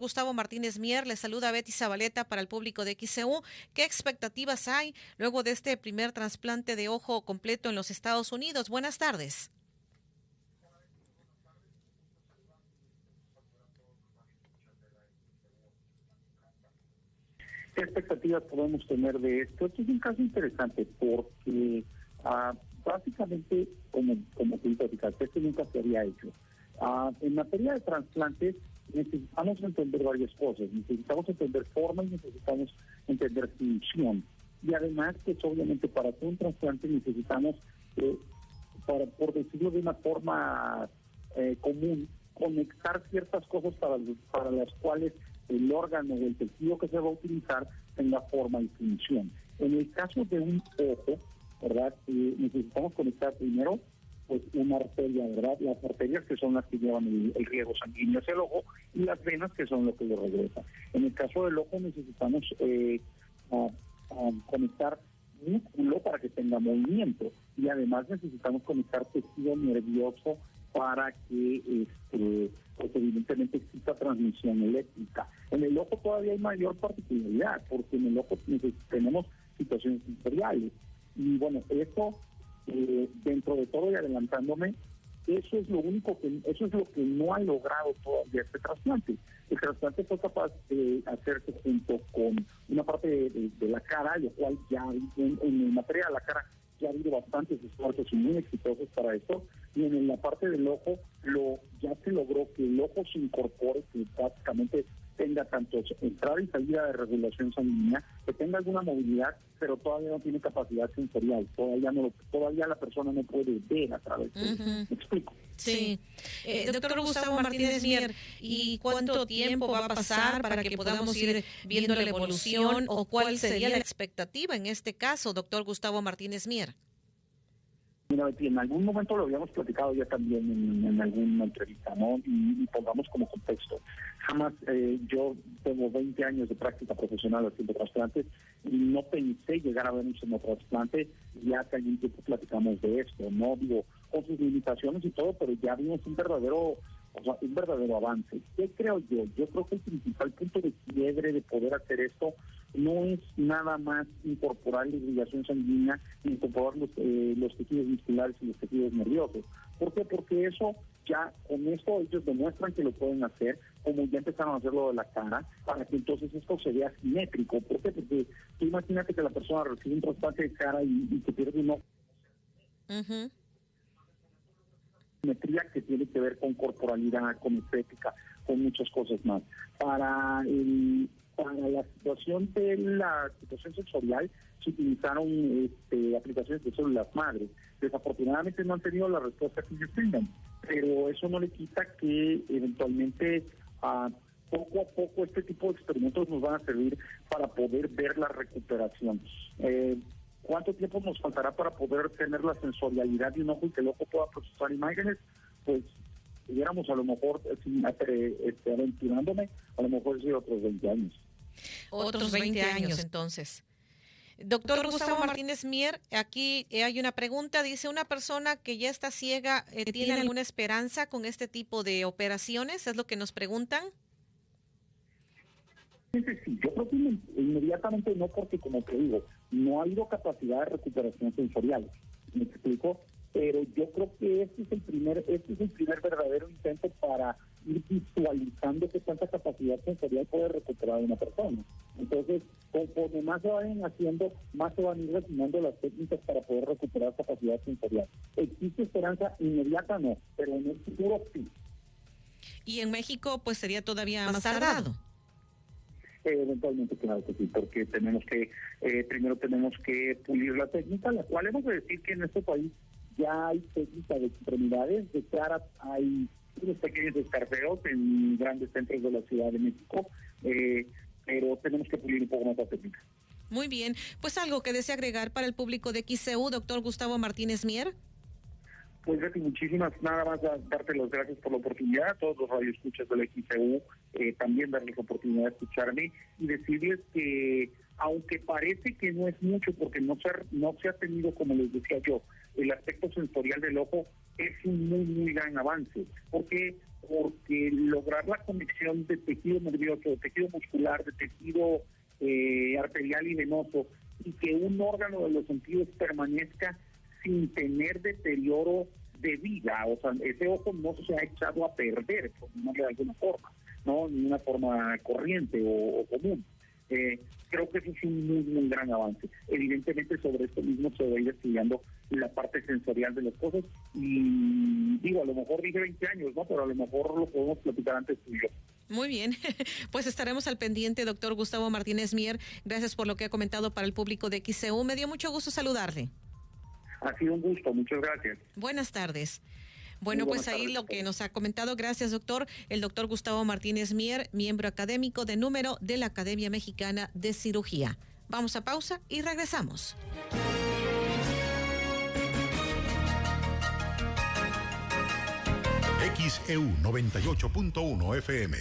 Gustavo Martínez Mier, le saluda Betty Zabaleta para el público de XCU. ¿Qué expectativas hay luego de este primer trasplante de ojo completo en los Estados Unidos? Buenas tardes. ¿Qué expectativas podemos tener de esto? Esto es un caso interesante porque básicamente, como tú platicaste, esto nunca se había hecho. En materia de trasplantes necesitamos entender varias cosas. Necesitamos entender forma y necesitamos entender función. Y además, pues obviamente para hacer un trasplante necesitamos, por decirlo de una forma común, conectar ciertas cosas para las cuales el órgano o el tejido que se va a utilizar tenga forma y función. En el caso de un ojo, ¿verdad? Necesitamos conectar primero pues una arteria, ¿verdad? Las arterias que son las que llevan el riego sanguíneo hacia el ojo y las venas que son lo que lo regresa. En el caso del ojo necesitamos conectar músculo para que tenga movimiento y además necesitamos conectar tejido nervioso para que pues evidentemente exista transmisión eléctrica. En el ojo todavía hay mayor particularidad, porque en el ojo tenemos situaciones sensoriales. Y bueno, eso, dentro de todo y adelantándome, eso es lo que no ha logrado todavía este trasplante. El trasplante fue capaz de hacerse junto con una parte de la cara, lo cual ya en materia de la cara ya ha habido bastantes esfuerzos y muy exitosos para esto, y en la parte del ojo ya se logró que el ojo se incorpore, que básicamente tenga tanto entrada y salida de regulación sanguínea, que tenga alguna movilidad, pero todavía no tiene capacidad sensorial, todavía la persona no puede ver a través de eso. ¿Me explico? Sí. Doctor Gustavo Martínez Mier, ¿y cuánto tiempo va a pasar para que podamos ir viendo la evolución o cuál sería la expectativa en este caso, doctor Gustavo Martínez Mier? Mira, Betty, en algún momento lo habíamos platicado ya también en alguna entrevista, ¿no? Y pongamos como contexto. Jamás, yo tengo 20 años de práctica profesional haciendo trasplantes y no pensé llegar a ver un senotrasplante, ya hace algún tiempo platicamos de esto, ¿no? Digo, con sus limitaciones y todo, pero ya vimos un verdadero avance. ¿Qué creo yo? Yo creo que el principal punto de quiebre de poder hacer esto no es nada más incorporar la irrigación sanguínea, incorporar los tejidos musculares y los tejidos nerviosos. ¿Por qué? Porque eso ya, con esto ellos demuestran que lo pueden hacer, como ya empezaron a hacerlo de la cara, para que entonces esto se vea simétrico. ¿Por qué? Porque tú imagínate que la persona recibe un trasplante de cara y que pierde un ojo. Simetría que tiene que ver con corporalidad, con estética, con muchas cosas más. Para la situación de la situación sensorial se utilizaron aplicaciones de células madres. Desafortunadamente no han tenido la respuesta que ellos tengan, pero eso no le quita que eventualmente poco a poco este tipo de experimentos nos van a servir para poder ver la recuperación. ¿Cuánto tiempo nos faltará para poder tener la sensorialidad de un ojo y que el ojo pueda procesar imágenes? Pues pudiéramos a lo mejor, aventurándome, a lo mejor sí otros 20 años. Otros 20 años entonces. Doctor Gustavo Martínez Mier, aquí hay una pregunta, dice, ¿una persona que ya está ciega tiene alguna esperanza con este tipo de operaciones? Es lo que nos preguntan. Sí, yo creo que inmediatamente no, porque como te digo, no ha habido capacidad de recuperación sensorial. ¿Me explico? Pero yo creo que este es el primer verdadero intento para ir visualizando qué tanta capacidad sensorial puede recuperar una persona. Entonces, conforme más se vayan haciendo, más se van a ir refinando las técnicas para poder recuperar capacidad sensorial. ¿Existe esperanza inmediata? No, pero en el futuro sí. Y en México, pues sería todavía más tardado. Eventualmente, claro que sí, porque primero tenemos que pulir la técnica, la cual hemos de decir que en este país ya hay técnica de extremidades, de cara hay unos pequeños escarceos en grandes centros de la Ciudad de México, pero tenemos que pulir un poco más la técnica. Muy bien, pues algo que desea agregar para el público de XCU, doctor Gustavo Martínez Mier. Pues Betty, nada más darte las gracias por la oportunidad, a todos los radioescuchas de la XCU, también darles la oportunidad de escucharme y decirles que, aunque parece que no es mucho, porque no se ha tenido, como les decía yo, el aspecto sensorial del ojo, es un muy, muy gran avance, porque porque lograr la conexión de tejido nervioso, de tejido muscular, de tejido arterial y venoso, y que un órgano de los sentidos permanezca sin tener deterioro de vida, o sea, ese ojo no se ha echado a perder, por llamarle de alguna forma, no, ni una forma corriente o común. Creo que eso es un muy gran avance. Evidentemente sobre esto mismo se va a ir estudiando la parte sensorial de las cosas, y digo, a lo mejor dije 20 años, ¿no? Pero a lo mejor lo podemos platicar antes tú y yo. Muy bien, pues estaremos al pendiente, doctor Gustavo Martínez Mier. Gracias por lo que ha comentado para el público de XCU. Me dio mucho gusto saludarle. Ha sido un gusto, muchas gracias. Buenas tardes. Bueno, pues ahí lo que nos ha comentado, gracias doctor, el doctor Gustavo Martínez Mier, miembro académico de número de la Academia Mexicana de Cirugía. Vamos a pausa y regresamos. XEU 98.1 FM.